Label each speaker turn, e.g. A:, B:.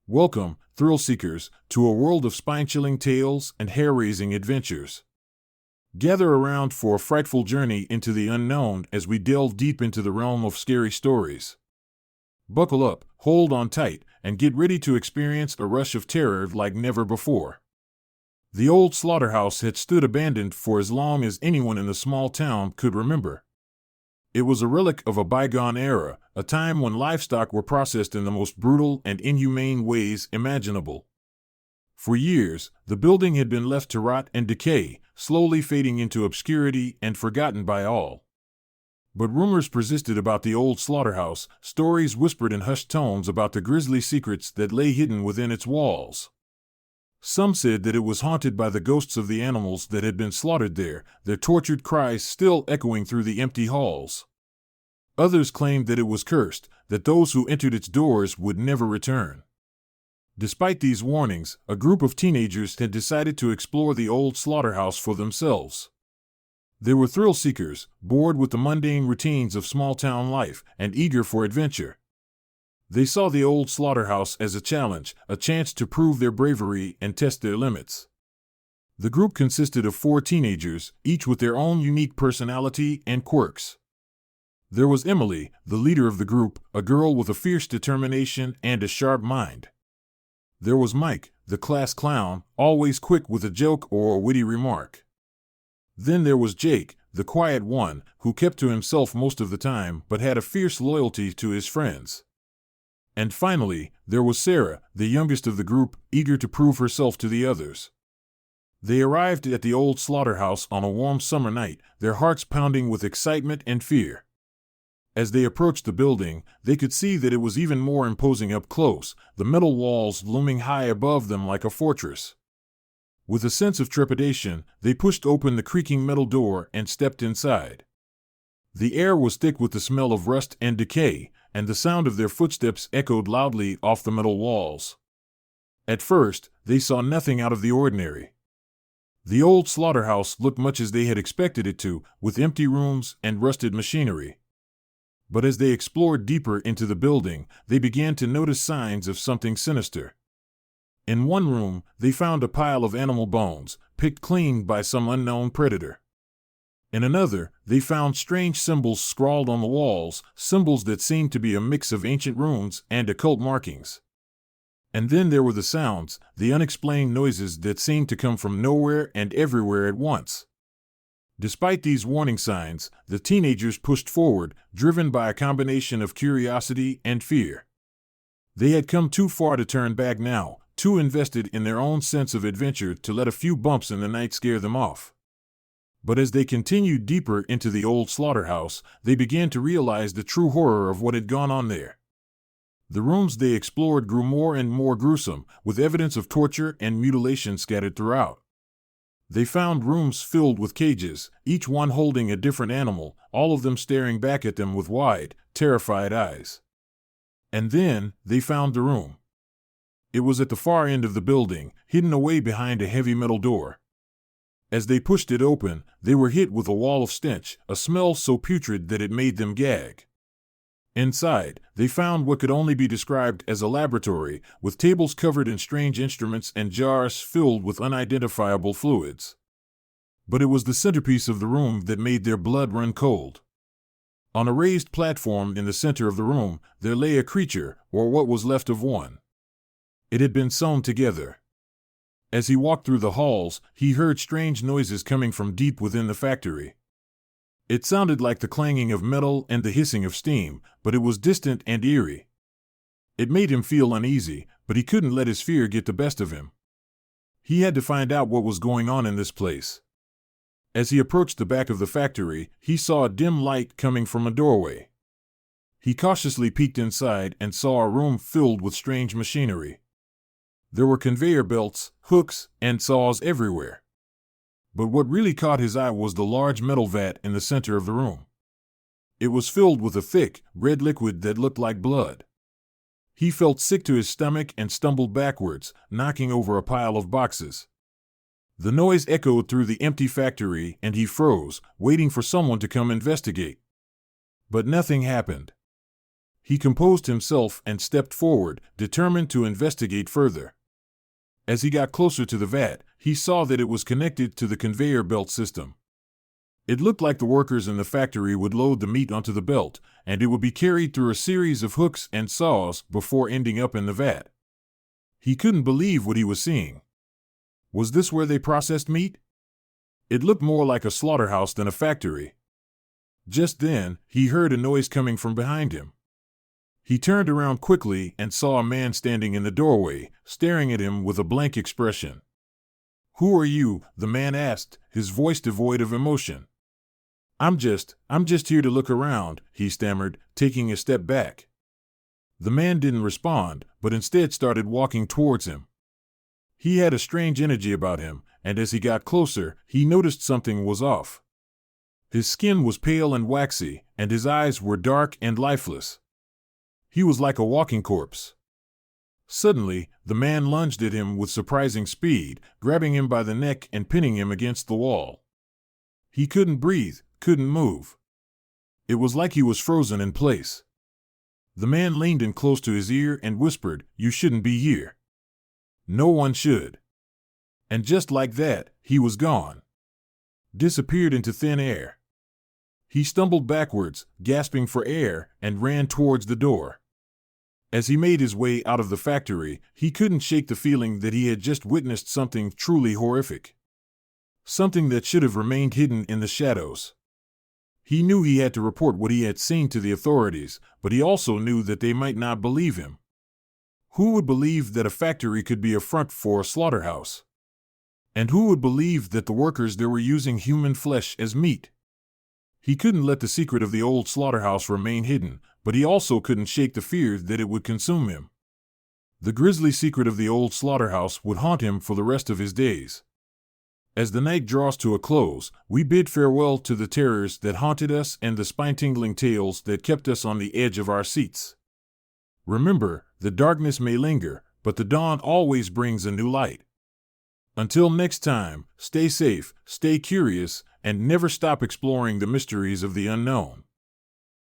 A: Welcome, thrill seekers, to a world of spine-chilling tales and hair-raising adventures. Gather around for a frightful journey into the unknown as we delve deep into the realm of scary stories. Buckle up, hold on tight, and get ready to experience a rush of terror like never before. The old slaughterhouse had stood abandoned for as long as anyone in the small town could remember. It was a relic of a bygone era, a time when livestock were processed in the most brutal and inhumane ways imaginable. For years, the building had been left to rot and decay, slowly fading into obscurity and forgotten by all. But rumors persisted about the old slaughterhouse, stories whispered in hushed tones about the grisly secrets that lay hidden within its walls. Some said that it was haunted by the ghosts of the animals that had been slaughtered there, their tortured cries still echoing through the empty halls. Others claimed that it was cursed, that those who entered its doors would never return. Despite these warnings, a group of teenagers had decided to explore the old slaughterhouse for themselves. They were thrill seekers, bored with the mundane routines of small-town life, and eager for adventure. They saw the old slaughterhouse as a challenge, a chance to prove their bravery and test their limits. The group consisted of 4 teenagers, each with their own unique personality and quirks. There was Emily, the leader of the group, a girl with a fierce determination and a sharp mind. There was Mike, the class clown, always quick with a joke or a witty remark. Then there was Jake, the quiet one, who kept to himself most of the time but had a fierce loyalty to his friends. And finally, there was Sarah, the youngest of the group, eager to prove herself to the others. They arrived at the old slaughterhouse on a warm summer night, their hearts pounding with excitement and fear. As they approached the building, they could see that it was even more imposing up close, the metal walls looming high above them like a fortress. With a sense of trepidation, they pushed open the creaking metal door and stepped inside. The air was thick with the smell of rust and decay, and the sound of their footsteps echoed loudly off the metal walls. At first, they saw nothing out of the ordinary. The old slaughterhouse looked much as they had expected it to, with empty rooms and rusted machinery. But as they explored deeper into the building, they began to notice signs of something sinister. In one room, they found a pile of animal bones, picked clean by some unknown predator. In another, they found strange symbols scrawled on the walls, symbols that seemed to be a mix of ancient runes and occult markings. And then there were the sounds, the unexplained noises that seemed to come from nowhere and everywhere at once. Despite these warning signs, the teenagers pushed forward, driven by a combination of curiosity and fear. They had come too far to turn back now, too invested in their own sense of adventure to let a few bumps in the night scare them off. But as they continued deeper into the old slaughterhouse, they began to realize the true horror of what had gone on there. The rooms they explored grew more and more gruesome, with evidence of torture and mutilation scattered throughout. They found rooms filled with cages, each one holding a different animal, all of them staring back at them with wide, terrified eyes. And then, they found the room. It was at the far end of the building, hidden away behind a heavy metal door. As they pushed it open, they were hit with a wall of stench, a smell so putrid that it made them gag. Inside, they found what could only be described as a laboratory, with tables covered in strange instruments and jars filled with unidentifiable fluids. But it was the centerpiece of the room that made their blood run cold. On a raised platform in the center of the room, there lay a creature, or what was left of one. It had been sewn together. As he walked through the halls, he heard strange noises coming from deep within the factory. It sounded like the clanging of metal and the hissing of steam, but it was distant and eerie. It made him feel uneasy, but he couldn't let his fear get the best of him. He had to find out what was going on in this place. As he approached the back of the factory, he saw a dim light coming from a doorway. He cautiously peeked inside and saw a room filled with strange machinery. There were conveyor belts, hooks, and saws everywhere. But what really caught his eye was the large metal vat in the center of the room. It was filled with a thick, red liquid that looked like blood. He felt sick to his stomach and stumbled backwards, knocking over a pile of boxes. The noise echoed through the empty factory and he froze, waiting for someone to come investigate. But nothing happened. He composed himself and stepped forward, determined to investigate further. As he got closer to the vat, he saw that it was connected to the conveyor belt system. It looked like the workers in the factory would load the meat onto the belt, and it would be carried through a series of hooks and saws before ending up in the vat. He couldn't believe what he was seeing. Was this where they processed meat? It looked more like a slaughterhouse than a factory. Just then, he heard a noise coming from behind him. He turned around quickly and saw a man standing in the doorway, staring at him with a blank expression. "Who are you?" the man asked, his voice devoid of emotion. I'm just here to look around," he stammered, taking a step back. The man didn't respond, but instead started walking towards him. He had a strange energy about him, and as he got closer, he noticed something was off. His skin was pale and waxy, and his eyes were dark and lifeless. He was like a walking corpse. Suddenly, the man lunged at him with surprising speed, grabbing him by the neck and pinning him against the wall. He couldn't breathe, couldn't move. It was like he was frozen in place. The man leaned in close to his ear and whispered, "You shouldn't be here. No one should." And just like that, he was gone. Disappeared into thin air. He stumbled backwards, gasping for air, and ran towards the door. As he made his way out of the factory, he couldn't shake the feeling that he had just witnessed something truly horrific. Something that should have remained hidden in the shadows. He knew he had to report what he had seen to the authorities, but he also knew that they might not believe him. Who would believe that a factory could be a front for a slaughterhouse? And who would believe that the workers there were using human flesh as meat? He couldn't let the secret of the old slaughterhouse remain hidden, but he also couldn't shake the fear that it would consume him. The grisly secret of the old slaughterhouse would haunt him for the rest of his days. As the night draws to a close, we bid farewell to the terrors that haunted us and the spine-tingling tales that kept us on the edge of our seats. Remember, the darkness may linger, but the dawn always brings a new light. Until next time, stay safe, stay curious, and never stop exploring the mysteries of the unknown.